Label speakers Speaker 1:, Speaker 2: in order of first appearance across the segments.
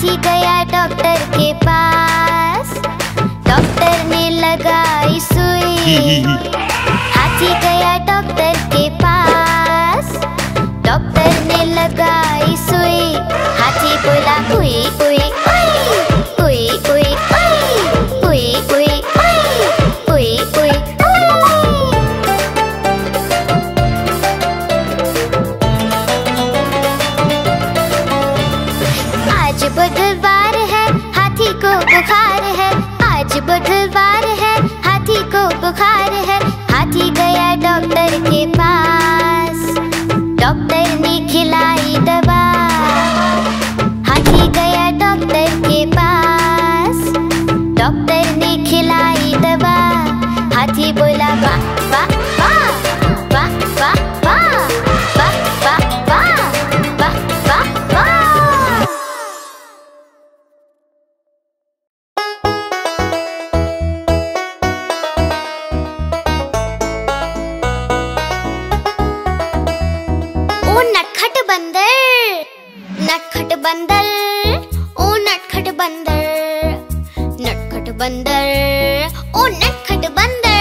Speaker 1: हाथी गया डॉक्टर के पास, डॉक्टर ने लगाई सुई। हाथी गया डॉक्टर के पास, डॉक्टर ने लगाई सुई। हाथी बोला उई उई उई उई उई उई उई उई उई उई। आज बुधवार है, हाथी को बुखार है। आज बुधवार है, हाथी को बुखार है। हाथी गया डॉक्टर के पास, डॉक्टर ने खिलाई दवा। हाथी गया डॉक्टर के पास, डॉक्टर ने खिलाई दवा। हाथी बोला वाह वाह वाह वाह वाह वाह वाह वाह वाह वाह वाह वाह। नटखट बंदर, नटखट बंदर, ओ नटखट बंदर, नटखट बंदर, ओ नटखट बंदर।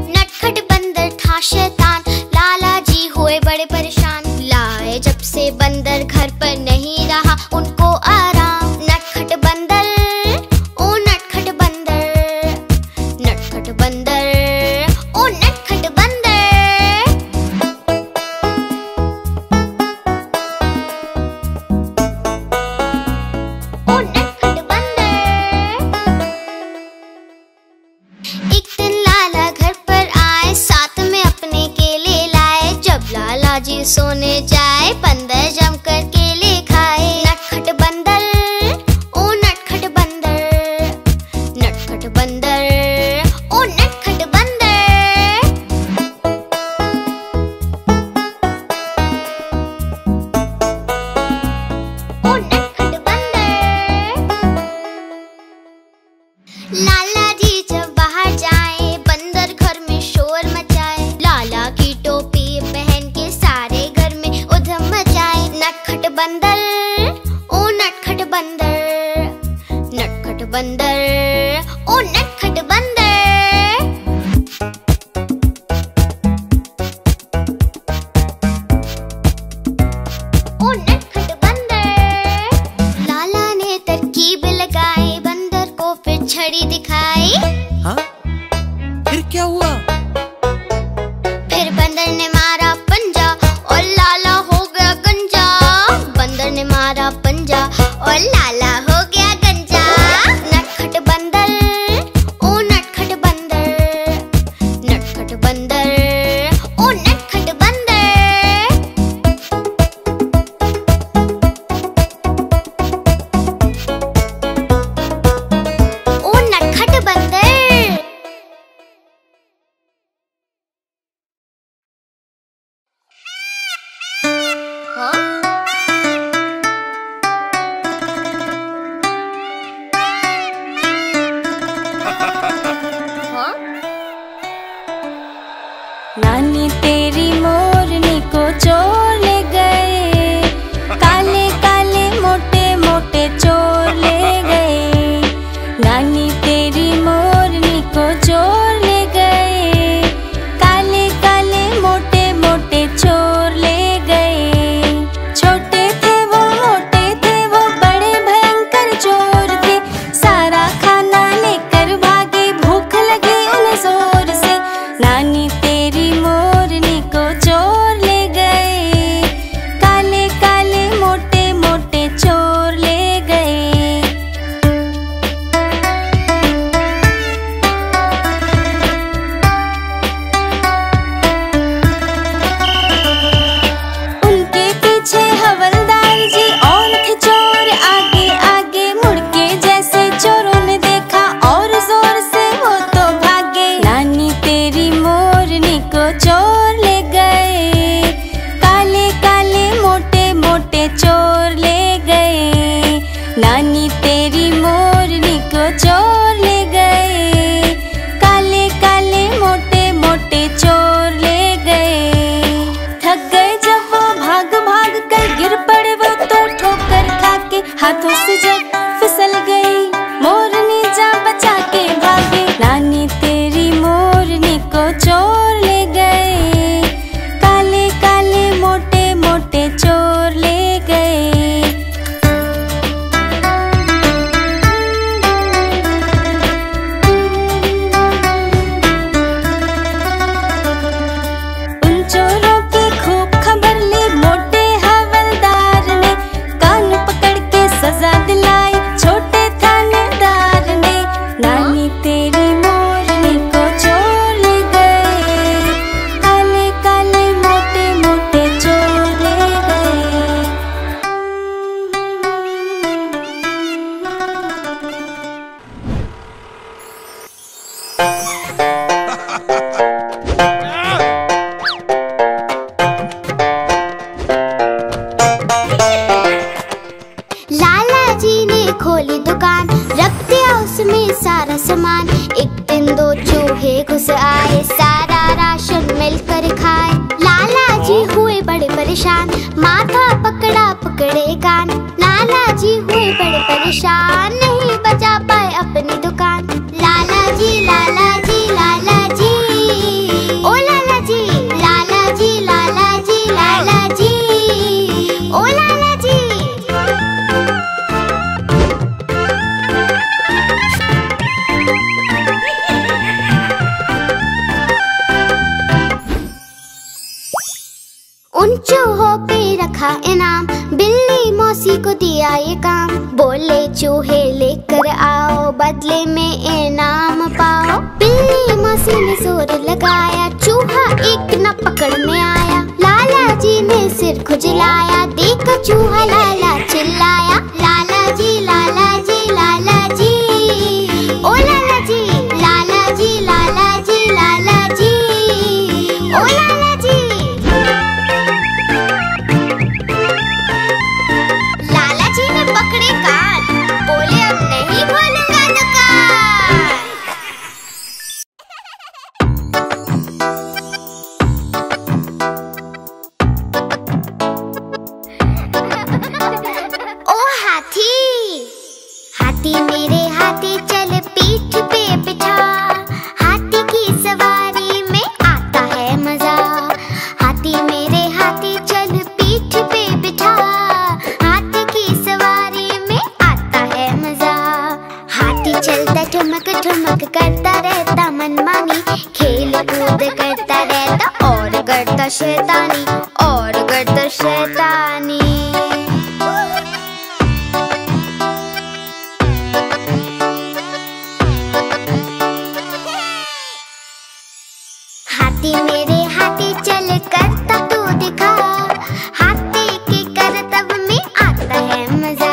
Speaker 1: नटखट बंदर था शैतान, लाला जी हुए बड़े परेशान। लाए जब से बंदर घर पर नहीं रहा उनको आराम। नटखट बंदर, ओ नटखट बंदर, नटखट बंदर, ओ नटखट बंदर। एक दिन लाला घर पर आए, साथ में अपने केले लाए। जब लाला जी सोने जाए, बंदर जमकर केले खाए। नटखट बंदर, ओ नटखट बंदर, नटखट बंदर, ओ नटखट बंदर। ओ नटखट बंदर। लाला जी जब बाहर जाए, बंदर घर में शोर मचाए। लाला की टोपी पहन के सारे घर में उधम मचाए। नटखट बंदर, ओ नटखट बंदर, नटखट बंदर, ओ नटखट बंदर। ओ नटखट बंदर। लाला ने तरकीब लगाई, बंदर को फिर छड़ी दिखाई।
Speaker 2: हाँ? फिर क्या हुआ?
Speaker 1: फिर बंदर ने मारा पंजा और लाला हो गया गंजा। बंदर ने मारा पंजा और लाला हो गया गंजा। नटखट बंदर, ओ नटखट बंदर, नटखट बंदर, ओ नटखट बंदर। ओ नटखट बंदर। हाँ? पकड़े कान। लाला जी हुए बड़े परेशान, नहीं बचा पाए अपनी दुकान। लाला जी लाला जी लाला जी, ओ लाला जी लाला जी लाला जी लाला जी, ओ लाला जी। उन चूहों पे रखा इनाम, बिल्ली मौसी को दिया ये काम। बोले चूहे लेकर आओ, बदले में इनाम पाओ। बिल्ली मौसी ने जोर लगाया, चूहा एक न पकड़ में आया। लाला जी ने सिर खुजलाया, देखा चूहा लाला चिल्लाया। लाला जी लाला जी लाला जी, ओ लाला जी लाला जी लाला जी लाला जी, ओ लाला जी। लाला जी ने पकड़े कान, बोले अब नहीं खोलूंगा दुकान। ओ हाथी, हाथी मेरे हाथी चल पीठ पे बिठा। हाथी की सवारी में आता है मजा। हाथी मेरे हाथी चल पीठ पे बिठा। हाथी की सवारी में आता है मजा। हाथी चलता ठुमक ठुमक करता रहता मनमानी। खेल कूद करता रहता और करता शैतानी, और करता शैतानी। हाथी मेरे हाथी चल करता तू दिखा। हाथी के करतब में आता है मजा।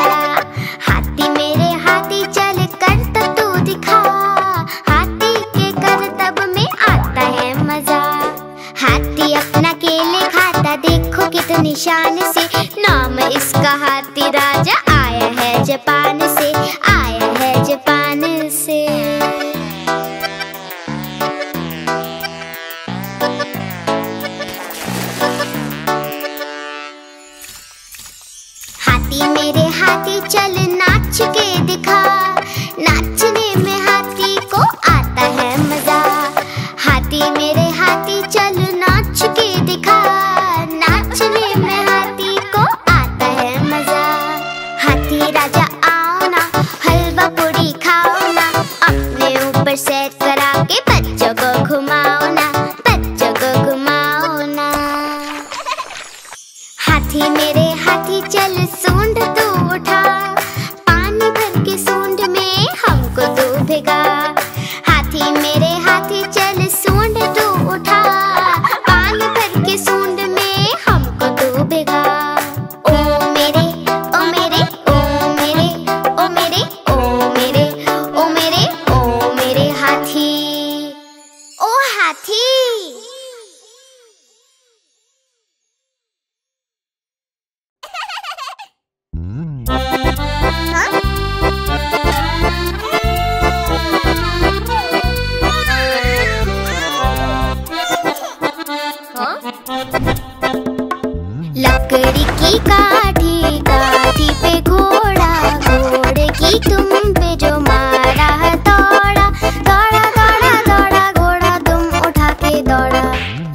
Speaker 1: हाथी मेरे हाथी चल करता तू दिखा। हाथी के करतब में आता है मजा। हाथी अपना केले खाता, देखो कितनी शान से। नाम इसका हाथी राजा, आया है जापान से, आया है जापान से। हाथी मेरे हाथी चल नाच के दिखा। नाचने में हाथी को आता है मजा। हाथी मेरे हाथी चल नाच के दिखा। नाचने में हाथी को आता है मजा। हाथी राजा आओ ना, हलवा पूरी खाओ ना। अपने ऊपर सैर करा के बच्चों को घुमाओ ना, बच्चों को घुमाओ ना। हाथी मेरे हाथी चल सूंड तू उठा। पानी भर के सूंड में हमको तू भिगा। हाथी मेरे हाथी चल सूंड तू उठा। पानी भर के सूंड में हमको तू भिगा। ओ मेरे ओ मेरे ओ मेरे ओ मेरे ओ मेरे ओ मेरे ओ मेरे हाथी, ओ हाथी। लकड़ी की काठी, काठी पे घोड़ा। घोड़े की तुम पे जो मारा दौड़ा। दौड़ा दौड़ा दौड़ा घोड़ा तुम उठा के दौड़ा।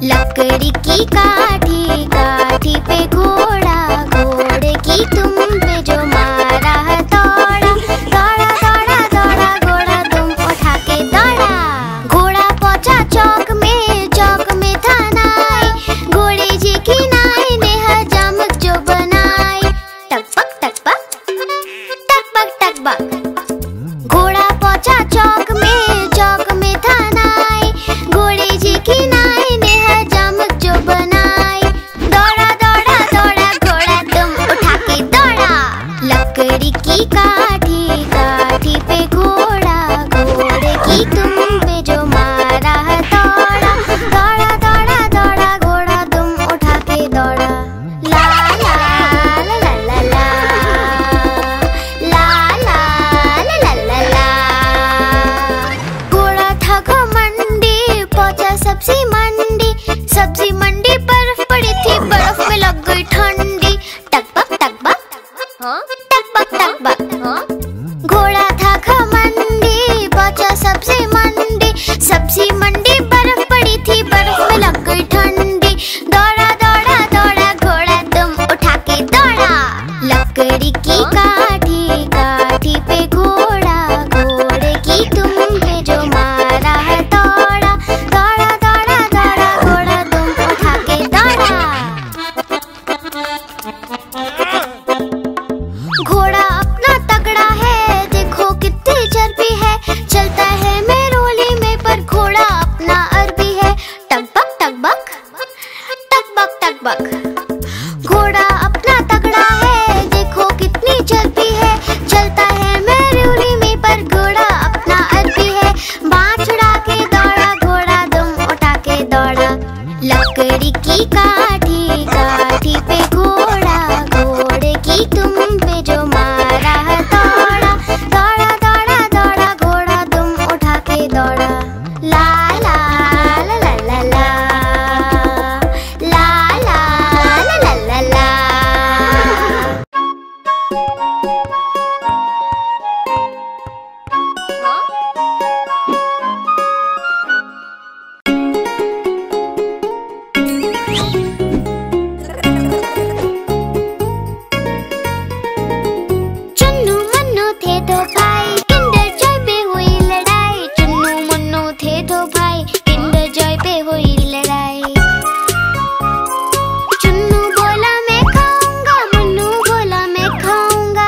Speaker 1: लकड़ी की काठी, काठी पे घोड़ा। घोड़े की तुम पे जो मारा दौड़ा। दौड़ा दौड़ा दौड़ा घोड़ा तुम उठा के दौड़ा। घोड़ा पहुंचा चौक में, चौक में था नाई। घोड़े जी की नाई ने हजामत जो बनाई। टकबक टकबक टकबक टकबक। घोड़ा पहुंचा चौक में, चौक में था नाई। घोड़े जी की नाई ने हजामत जो बनाई। दौड़ा दौड़ा दौड़ा घोड़ा तुम उठा के दौड़ा। लकड़ी की काठी, काठी पे घोड़ा। घोड़े की तुम पे जो मारा दौड़ा। दौड़ा दौड़ा दौड़ा घोड़ा तुम उठा के दौड़ा। ला ला ला ला ला ला, ला ला ला ला ला ला। घोड़ा था घमंडी, पहुंचा सब्जी मंडी। सब्जी मंडी बर्फ पड़ी थी, बर्फ में लग गई ठंडी। टकबक टकबक लकड़ी की काठी, काठी पे घोड़ा, घोड़े की दुम पे जो मारा है दौड़ा, दौड़ा दौड़ा दौड़ा घोड़ा दुम उठा के दौड़ा। घोड़ा अपना तगड़ा है, देखो कितनी चर्बी है, चलता है मेरोली में पर घोड़ा अपना अरबी है। टकबक टकबक टकबक टकबक। घोड़ा अपना तगड़ा है, देखो कितनी चर्बी है, चलता है मेरोली में पर घोड़ा अपना अरबी है। बाँह छुड़ा के दौड़ा घोड़ा दुम उठा के दौड़ा। लकड़ी की काठी, काठी पे घोड़ा, घोड़े की दुम पे जो मारा है दौड़ा, दौड़ा दौड़ा दौड़ा घोड़ा दुम उठा के दौड़ा। ला ला ला ला ला ला, ला ला ला ला ला ला। चुन्नू मुन्नू थे दो भाई, किंडर जॉय पे हुई लड़ाई। चुन्नू मुन्नू थे दो भाई, किंडर जॉय पे हुई लड़ाई। चुन्नू बोला मैं खाऊंगा, मुन्नू बोला मैं खाऊंगा।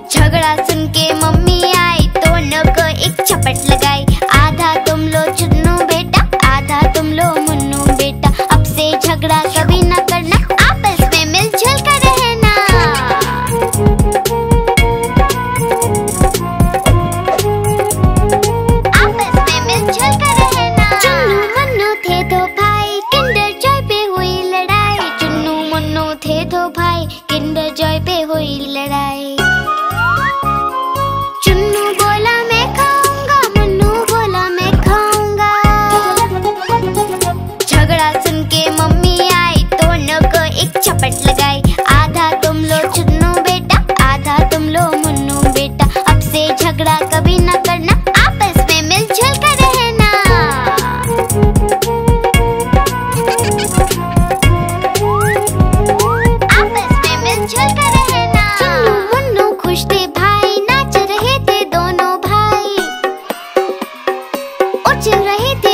Speaker 1: झगड़ा सुन के मम्मी आई, दोनों को एक चपट लगाई। आधा तुम लो चुन्नू बेटा, आधा तुम लो मुन्नू बेटा। अब से झगड़ा कभी न करना, आपस में मिलजुल कर रहना। आपस में मिलजुल कर रहना। चुन्नू मुन्नू थे दो भाई, किंडर जॉय पे हुई लड़ाई। चुन्नू मुन्नू थे दो भाई, किंडर जॉय पे हुई लड़ाई। चुन्नू बोला मैं खाऊंगा, मुन्नू बोला मैं खाऊंगा। झगड़ा सुन के मम्मी आई, दोनों को एक चपट लगाई। आधा तुम लो चुन्नू बेटा, आधा तुम लो मुन्नू बेटा। अब से झगड़ा कभी न करना, आपस में मिलजुल कर रहना। आपस में मिलजुल कर रहना। चुन्नू मुन्नू खुश थे भाई, नाच रहे थे दोनों भाई, उछल रहे थे